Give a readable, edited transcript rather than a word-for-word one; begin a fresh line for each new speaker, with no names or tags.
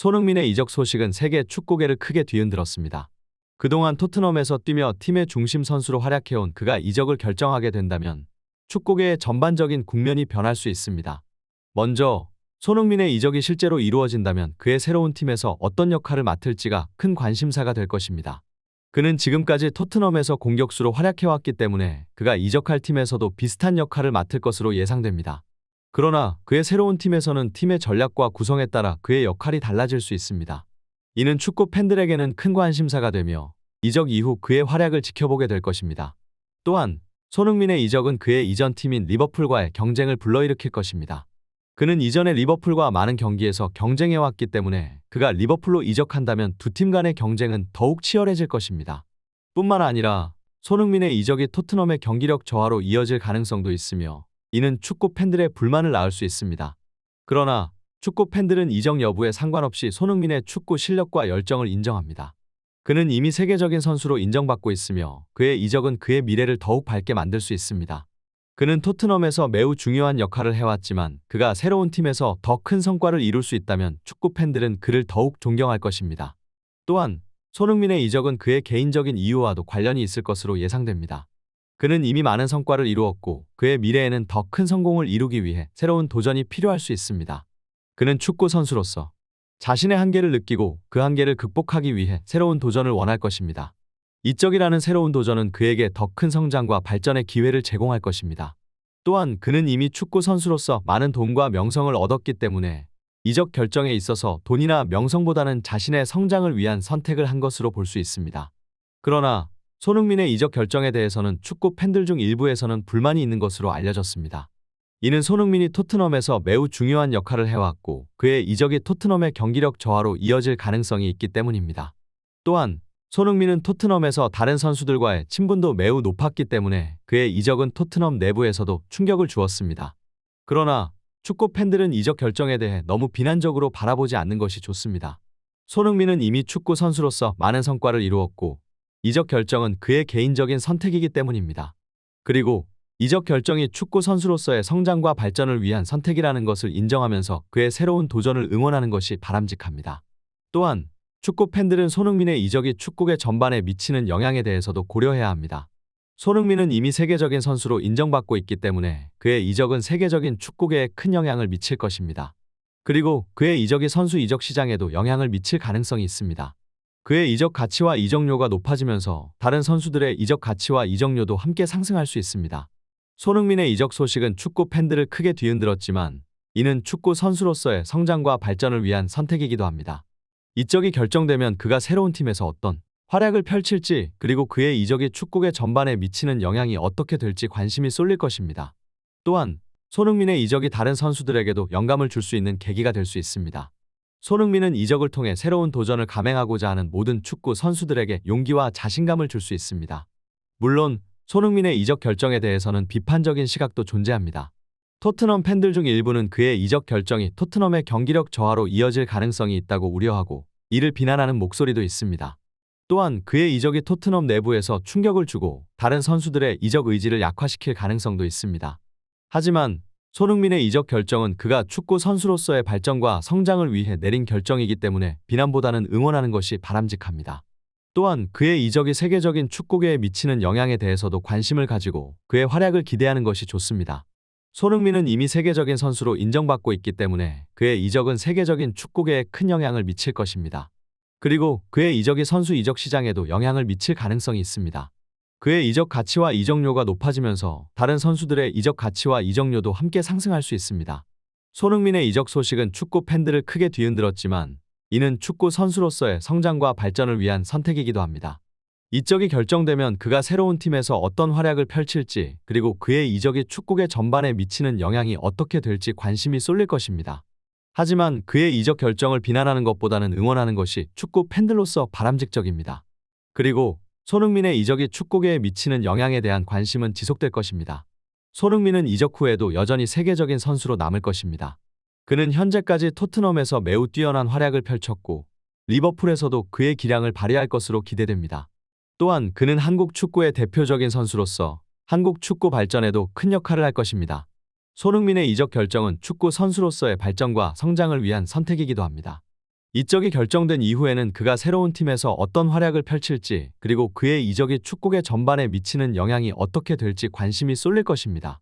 손흥민의 이적 소식은 세계 축구계를 크게 뒤흔들었습니다. 그동안 토트넘에서 뛰며 팀의 중심 선수로 활약해온 그가 이적을 결정하게 된다면 축구계의 전반적인 국면이 변할 수 있습니다. 먼저 손흥민의 이적이 실제로 이루어진다면 그의 새로운 팀에서 어떤 역할을 맡을지가 큰 관심사가 될 것입니다. 그는 지금까지 토트넘에서 공격수로 활약해왔기 때문에 그가 이적할 팀에서도 비슷한 역할을 맡을 것으로 예상됩니다. 그러나 그의 새로운 팀에서는 팀의 전략과 구성에 따라 그의 역할이 달라질 수 있습니다. 이는 축구 팬들에게는 큰 관심사가 되며 이적 이후 그의 활약을 지켜보게 될 것입니다. 또한 손흥민의 이적은 그의 이전 팀인 리버풀과의 경쟁을 불러일으킬 것입니다. 그는 이전에 리버풀과 많은 경기에서 경쟁해왔기 때문에 그가 리버풀로 이적한다면 두 팀 간의 경쟁은 더욱 치열해질 것입니다. 뿐만 아니라 손흥민의 이적이 토트넘의 경기력 저하로 이어질 가능성도 있으며 이는 축구 팬들의 불만을 낳을 수 있습니다. 그러나 축구 팬들은 이적 여부에 상관없이 손흥민의 축구 실력과 열정을 인정합니다. 그는 이미 세계적인 선수로 인정받고 있으며 그의 이적은 그의 미래를 더욱 밝게 만들 수 있습니다. 그는 토트넘에서 매우 중요한 역할을 해왔지만 그가 새로운 팀에서 더 큰 성과를 이룰 수 있다면 축구 팬들은 그를 더욱 존경할 것입니다. 또한 손흥민의 이적은 그의 개인적인 이유와도 관련이 있을 것으로 예상됩니다. 그는 이미 많은 성과를 이루었고 그의 미래에는 더 큰 성공을 이루기 위해 새로운 도전이 필요할 수 있습니다. 그는 축구 선수로서 자신의 한계를 느끼고 그 한계를 극복하기 위해 새로운 도전을 원할 것입니다. 이적이라는 새로운 도전은 그에게 더 큰 성장과 발전의 기회를 제공할 것입니다. 또한 그는 이미 축구 선수로서 많은 돈과 명성을 얻었기 때문에 이적 결정에 있어서 돈이나 명성보다는 자신의 성장을 위한 선택을 한 것으로 볼 수 있습니다. 그러나 손흥민의 이적 결정에 대해서는 축구 팬들 중 일부에서는 불만이 있는 것으로 알려졌습니다. 이는 손흥민이 토트넘에서 매우 중요한 역할을 해왔고 그의 이적이 토트넘의 경기력 저하로 이어질 가능성이 있기 때문입니다. 또한 손흥민은 토트넘에서 다른 선수들과의 친분도 매우 높았기 때문에 그의 이적은 토트넘 내부에서도 충격을 주었습니다. 그러나 축구 팬들은 이적 결정에 대해 너무 비난적으로 바라보지 않는 것이 좋습니다. 손흥민은 이미 축구 선수로서 많은 성과를 이루었고 이적 결정은 그의 개인적인 선택이기 때문입니다. 그리고 이적 결정이 축구 선수로서의 성장과 발전을 위한 선택이라는 것을 인정하면서 그의 새로운 도전을 응원하는 것이 바람직합니다. 또한 축구 팬들은 손흥민의 이적이 축구계 전반에 미치는 영향에 대해서도 고려해야 합니다. 손흥민은 이미 세계적인 선수로 인정받고 있기 때문에 그의 이적은 세계적인 축구계에 큰 영향을 미칠 것입니다. 그리고 그의 이적이 선수 이적 시장에도 영향을 미칠 가능성이 있습니다. 그의 이적 가치와 이적료가 높아지면서 다른 선수들의 이적 가치와 이적료도 함께 상승할 수 있습니다. 손흥민의 이적 소식은 축구 팬들을 크게 뒤흔들었지만 이는 축구 선수로서의 성장과 발전을 위한 선택이기도 합니다. 이적이 결정되면 그가 새로운 팀에서 어떤 활약을 펼칠지 그리고 그의 이적이 축구계 전반에 미치는 영향이 어떻게 될지 관심이 쏠릴 것입니다. 또한 손흥민의 이적이 다른 선수들에게도 영감을 줄 수 있는 계기가 될 수 있습니다. 손흥민은 이적을 통해 새로운 도전을 감행하고자 하는 모든 축구 선수들에게 용기와 자신감을 줄 수 있습니다. 물론 손흥민의 이적 결정에 대해서는 비판적인 시각도 존재합니다. 토트넘 팬들 중 일부는 그의 이적 결정이 토트넘의 경기력 저하로 이어질 가능성이 있다고 우려하고 이를 비난하는 목소리도 있습니다. 또한 그의 이적이 토트넘 내부에서 충격을 주고 다른 선수들의 이적 의지를 약화시킬 가능성도 있습니다. 하지만 손흥민의 이적 결정은 그가 축구 선수로서의 발전과 성장을 위해 내린 결정이기 때문에 비난보다는 응원하는 것이 바람직합니다. 또한 그의 이적이 세계적인 축구계에 미치는 영향에 대해서도 관심을 가지고 그의 활약을 기대하는 것이 좋습니다. 손흥민은 이미 세계적인 선수로 인정받고 있기 때문에 그의 이적은 세계적인 축구계에 큰 영향을 미칠 것입니다. 그리고 그의 이적이 선수 이적 시장에도 영향을 미칠 가능성이 있습니다. 그의 이적 가치와 이적료가 높아지면서 다른 선수들의 이적 가치와 이적료도 함께 상승할 수 있습니다. 손흥민의 이적 소식은 축구 팬들을 크게 뒤흔들었지만 이는 축구 선수로서의 성장과 발전을 위한 선택이기도 합니다. 이적이 결정되면 그가 새로운 팀에서 어떤 활약을 펼칠지 그리고 그의 이적이 축구계 전반에 미치는 영향이 어떻게 될지 관심이 쏠릴 것입니다. 하지만 그의 이적 결정을 비난하는 것보다는 응원하는 것이 축구 팬들로서 바람직적입니다. 그리고 손흥민의 이적이 축구계에 미치는 영향에 대한 관심은 지속될 것입니다. 손흥민은 이적 후에도 여전히 세계적인 선수로 남을 것입니다. 그는 현재까지 토트넘에서 매우 뛰어난 활약을 펼쳤고 리버풀에서도 그의 기량을 발휘할 것으로 기대됩니다. 또한 그는 한국 축구의 대표적인 선수로서 한국 축구 발전에도 큰 역할을 할 것입니다. 손흥민의 이적 결정은 축구 선수로서의 발전과 성장을 위한 선택이기도 합니다. 이적이 결정된 이후에는 그가 새로운 팀에서 어떤 활약을 펼칠지, 그리고 그의 이적이 축구계 전반에 미치는 영향이 어떻게 될지 관심이 쏠릴 것입니다.